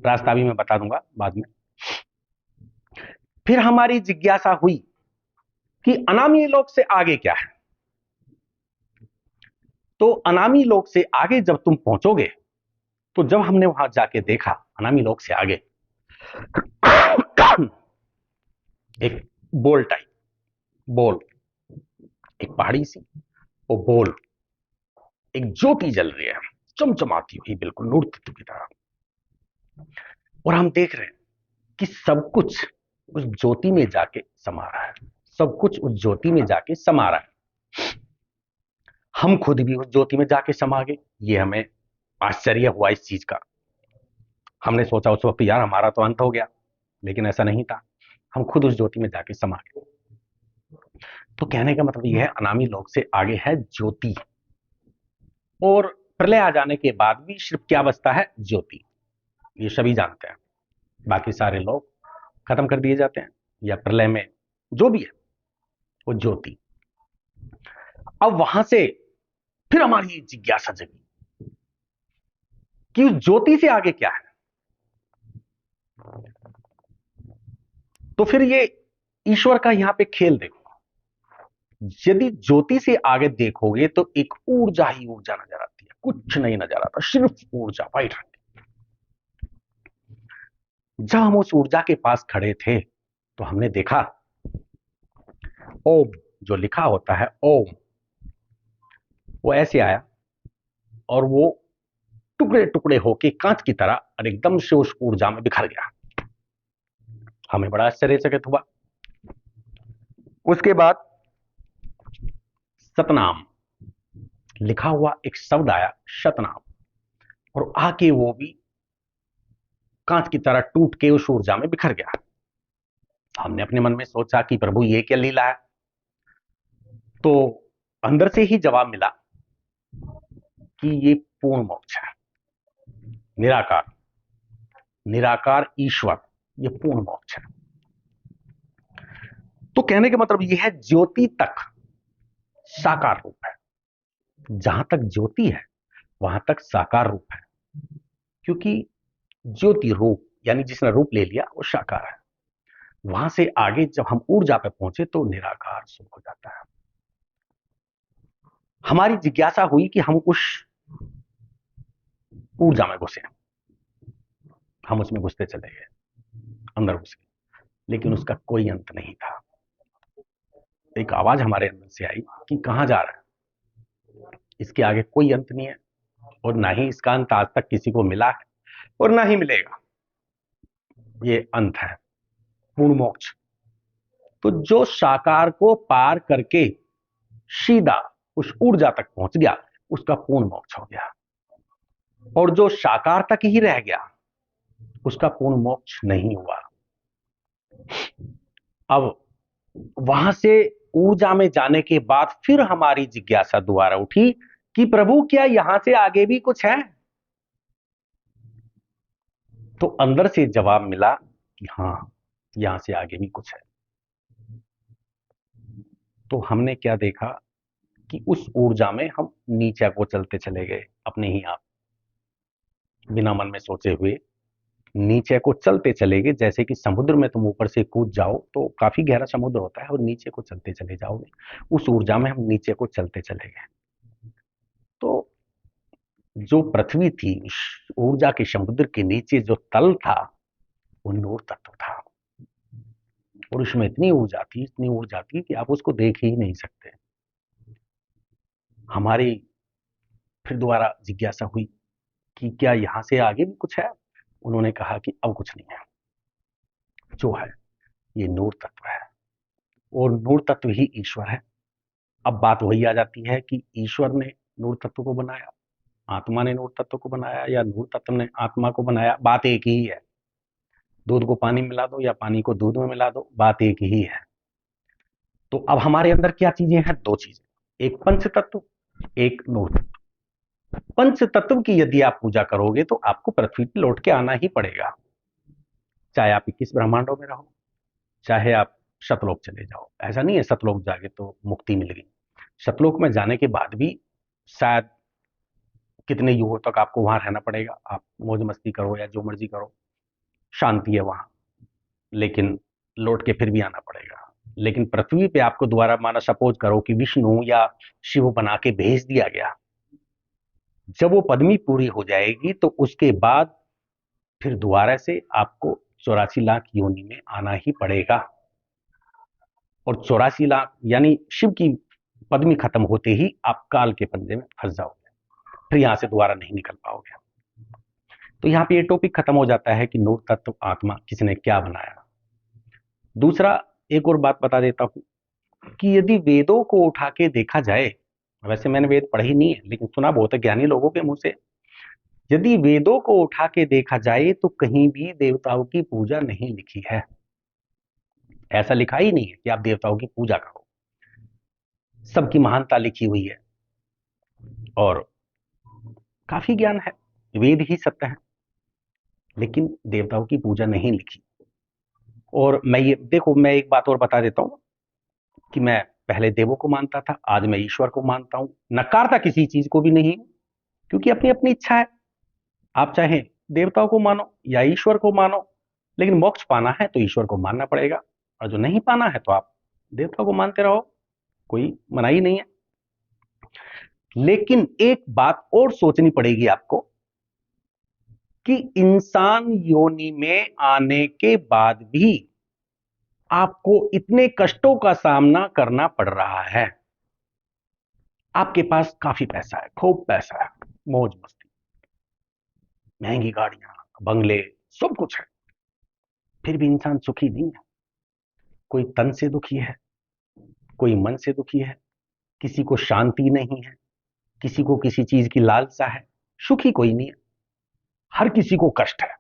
रास्ता भी मैं बता दूंगा बाद में। फिर हमारी जिज्ञासा हुई कि अनामी लोक से आगे क्या है। तो अनामी लोक से आगे जब तुम पहुंचोगे, तो जब हमने वहां जाके देखा अनामी लोक से आगे एक बोल टाइप, बोल, एक पहाड़ी सी, वो बोल, एक ज्योति जल रही है, चमचमाती हुई, बिल्कुल नूर तत्व की तरह। और हम देख रहे हैं कि सब कुछ उस ज्योति में जाके समा रहा है, सब कुछ उस ज्योति में जाके समा रहा है। हम खुद भी उस ज्योति में जाके समा गए। ये हमें आश्चर्य हुआ इस चीज का। हमने सोचा उस वक्त यार हमारा तो अंत हो गया, लेकिन ऐसा नहीं था। हम खुद उस ज्योति में जाके समा गए। तो कहने का मतलब यह है, अनामी लोक से आगे है ज्योति। और प्रलय आ जाने के बाद भी सिर्फ क्या बचता है? ज्योति। ये सभी जानते हैं। बाकी सारे लोग खत्म कर दिए जाते हैं, या प्रलय में जो भी है वो ज्योति। अब वहां से फिर हमारी जिज्ञासा जगी कि उस ज्योति से आगे क्या है। तो फिर ये ईश्वर का यहां पे खेल देखो। यदि ज्योति से आगे देखोगे तो एक ऊर्जा ही ऊर्जा नजर आती है, कुछ नहीं नजर आता, सिर्फ ऊर्जा, वाइट रंग। जब हम उस ऊर्जा के पास खड़े थे तो हमने देखा ओम, जो लिखा होता है ओम, वो ऐसे आया और वो टुकड़े टुकड़े होके कांच की तरह और एकदम से उस ऊर्जा में बिखर गया। हमें बड़ा आश्चर्यचकित हुआ। उसके बाद सतनाम लिखा हुआ एक शब्द आया, सतनाम, और आके वो भी कांच की तरह टूट के उस ऊर्जा में बिखर गया। हमने अपने मन में सोचा कि प्रभु ये क्या लीला है। तो अंदर से ही जवाब मिला कि ये पूर्ण मोक्ष है, निराकार, निराकार ईश्वर, ये पूर्ण मोक्ष है। तो कहने का मतलब यह है, ज्योति तक साकार रूप है। जहां तक ज्योति है वहां तक साकार रूप है, क्योंकि ज्योति रूप यानी जिसने रूप ले लिया वो साकार है। वहां से आगे जब हम ऊर्जा पे पहुंचे तो निराकार सुख हो जाता है। हमारी जिज्ञासा हुई कि हम उस ऊर्जा में घुसे। हम उसमें घुसते चले गए, अंदर घुसे, लेकिन उसका कोई अंत नहीं था। एक आवाज हमारे अंदर से आई कि कहां जा रहा है, इसके आगे कोई अंत नहीं है, और ना ही इसका अंत आज तक किसी को मिला है और ना ही मिलेगा। ये अंत है, पूर्ण मोक्ष। तो जो साकार को पार करके सीधा उस ऊर्जा तक पहुंच गया, उसका पूर्ण मोक्ष हो गया। और जो साकार तक ही रह गया, उसका पूर्ण मोक्ष नहीं हुआ। अब वहां से ऊर्जा में जाने के बाद फिर हमारी जिज्ञासा दोबारा उठी कि प्रभु क्या यहां से आगे भी कुछ है? तो अंदर से जवाब मिला कि हाँ, यहां से आगे भी कुछ है। तो हमने क्या देखा कि उस ऊर्जा में हम नीचे को चलते चले गए, अपने ही आप, बिना मन में सोचे हुए नीचे को चलते चले गए। जैसे कि समुद्र में तुम ऊपर से कूद जाओ तो काफी गहरा समुद्र होता है, और नीचे को चलते चले जाओगे, उस ऊर्जा में हम नीचे को चलते चले गए। तो जो पृथ्वी थी, उस ऊर्जा के समुद्र के नीचे जो तल था, वो नूर तत्व था। और उसमें इतनी ऊर्जा थी, इतनी ऊर्जा थी कि आप उसको देख ही नहीं सकते। हमारी फिर दोबारा जिज्ञासा हुई कि क्या यहां से आगे भी कुछ है? उन्होंने कहा कि अब कुछ नहीं है, जो है ये नूर तत्व है, और नूर तत्व ही ईश्वर है। अब बात वही आ जाती है कि ईश्वर ने नूर तत्व को बनाया, आत्मा ने नूर तत्व को बनाया, या नूर तत्व ने आत्मा को बनाया, बात एक ही है। दूध को पानी में मिला दो या पानी को दूध में मिला दो, बात एक ही है। तो अब हमारे अंदर क्या चीजें हैं? दो चीजें, एक पंच तत्व, एक नूर तत्व। पंच तत्व की यदि आप पूजा करोगे तो आपको पृथ्वी पर लौट के आना ही पड़ेगा, चाहे आप 21 ब्रह्मांडों में रहो, चाहे आप सतलोक चले जाओ। ऐसा नहीं है सतलोक जाके तो मुक्ति मिल गई। सतलोक में जाने के बाद भी शायद कितने युगों तक आपको वहां रहना पड़ेगा। आप मौज मस्ती करो या जो मर्जी करो, शांति है वहां, लेकिन लौट के फिर भी आना पड़ेगा। लेकिन पृथ्वी पे आपको दोबारा माना, सपोज करो कि विष्णु या शिव बना के भेज दिया गया, जब वो पदवी पूरी हो जाएगी तो उसके बाद फिर दोबारा से आपको 84 लाख योनि में आना ही पड़ेगा। और 84 लाख यानी शिव की पदवी खत्म होते ही आप काल के पंजे में फंस जाओगे, फिर यहां से दोबारा नहीं निकल पाओगे। तो यहां पे ये टॉपिक खत्म हो जाता है कि नूर तत्व आत्मा किसने क्या बनाया। दूसरा, एक और बात बता देता हूं कि यदि वेदों को उठा के देखा जाए, वैसे मैंने वेद पढ़ी नहीं है लेकिन सुना बहुत है ज्ञानी लोगों के मुंह से, यदि वेदों को उठा के देखा जाए तो कहीं भी देवताओं की पूजा नहीं लिखी है। ऐसा लिखा ही नहीं है कि आप देवताओं की पूजा करो। सबकी महानता लिखी हुई है और काफी ज्ञान है, वेद ही सत्य है, लेकिन देवताओं की पूजा नहीं लिखी। और मैं ये देखो, मैं एक बात और बता देता हूं कि मैं पहले देवों को मानता था, आज मैं ईश्वर को मानता हूं। नकारता किसी चीज को भी नहीं, क्योंकि अपनी अपनी इच्छा है। आप चाहे देवताओं को मानो या ईश्वर को मानो, लेकिन मोक्ष पाना है तो ईश्वर को मानना पड़ेगा, और जो नहीं पाना है तो आप देवता को मानते रहो, कोई मनाही नहीं है। लेकिन एक बात और सोचनी पड़ेगी आपको कि इंसान योनि में आने के बाद भी आपको इतने कष्टों का सामना करना पड़ रहा है। आपके पास काफी पैसा है, खूब पैसा है, मौज मस्ती, महंगी गाड़ियां, बंगले, सब कुछ है, फिर भी इंसान सुखी नहीं है। कोई तन से दुखी है, कोई मन से दुखी है, किसी को शांति नहीं है, किसी को किसी चीज की लालसा है, सुखी कोई नहीं है, हर किसी को कष्ट है।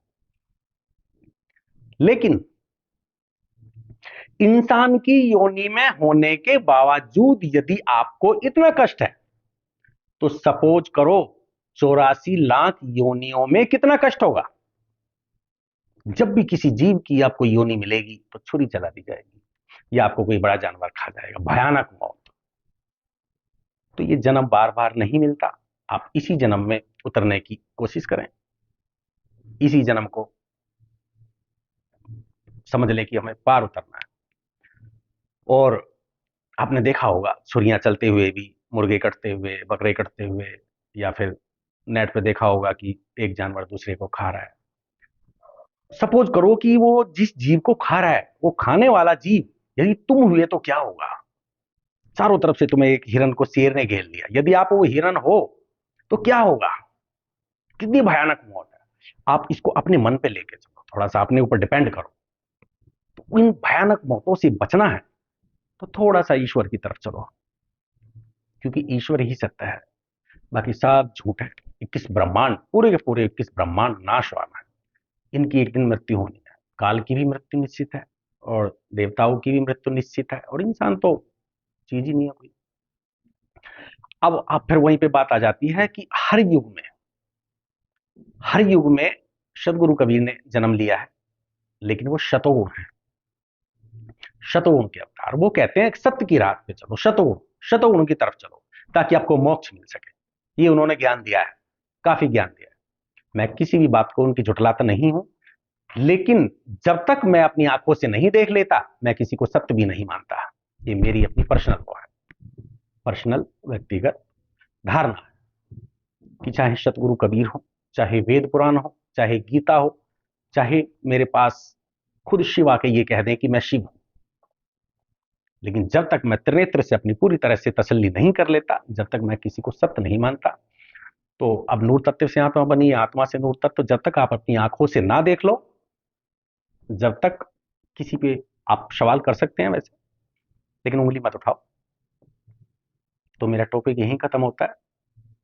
लेकिन इंसान की योनि में होने के बावजूद यदि आपको इतना कष्ट है, तो सपोज करो 84 लाख योनियों में कितना कष्ट होगा। जब भी किसी जीव की आपको योनि मिलेगी तो छुरी चला दी जाएगी या आपको कोई बड़ा जानवर खा जाएगा, भयानक मौत। तो ये जन्म बार बार नहीं मिलता, आप इसी जन्म में उतरने की कोशिश करें, इसी जन्म को समझ लें कि हमें पार उतरना है। और आपने देखा होगा छुरियां चलते हुए भी, मुर्गे कटते हुए, बकरे कटते हुए, या फिर नेट पे देखा होगा कि एक जानवर दूसरे को खा रहा है। सपोज करो कि वो जिस जीव को खा रहा है, वो खाने वाला जीव यदि तुम हुए तो क्या होगा। चारों तरफ से तुम्हें एक हिरन को शेर ने घेर लिया, यदि आप वो हिरन हो तो क्या होगा, कितनी भयानक मौत है। आप इसको अपने मन पे लेके चलो, थोड़ा सा अपने ऊपर डिपेंड करो। तो इन भयानक मौतों से बचना है तो थोड़ा सा ईश्वर की तरफ चलो, क्योंकि ईश्वर ही सत्य है, बाकी सब झूठ है। 21 ब्रह्मांड, पूरे के पूरे 21 ब्रह्मांड नाशवान है, इनकी एक दिन मृत्यु होनी है। काल की भी मृत्यु निश्चित है और देवताओं की भी मृत्यु निश्चित है, और इंसान तो चीज ही नहीं है कोई। अब फिर वहीं पे बात आ जाती है कि हर युग में सदगुरु कबीर ने जन्म लिया है, लेकिन वो शतगुण है, शतगुण के अवतार। वो कहते हैं सत्य की राह पे चलो, शतगुण की तरफ चलो, ताकि आपको मोक्ष मिल सके। ये उन्होंने ज्ञान दिया है, काफी ज्ञान दिया है। मैं किसी भी बात को उनकी झुठलाता नहीं हूं, लेकिन जब तक मैं अपनी आंखों से नहीं देख लेता, मैं किसी को सत्य भी नहीं मानता। ये मेरी अपनी पर्सनल वो है, पर्सनल व्यक्तिगत धारणा है कि चाहे सतगुरु कबीर हो, चाहे वेद पुराण हो, चाहे गीता हो, चाहे मेरे पास खुद शिव आके ये कह दें कि मैं शिव हूं, लेकिन जब तक मैं त्रिनेत्र से अपनी पूरी तरह से तसल्ली नहीं कर लेता, जब तक मैं किसी को सत्य नहीं मानता। तो अब नूर तत्व से आत्मा बनी, आत्मा से नूर तत्व, जब तक आप अपनी आंखों से ना देख लो, जब तक किसी पे आप सवाल कर सकते हैं वैसे, लेकिन उंगली मत उठाओ। तो मेरा टॉपिक यहीं खत्म होता है।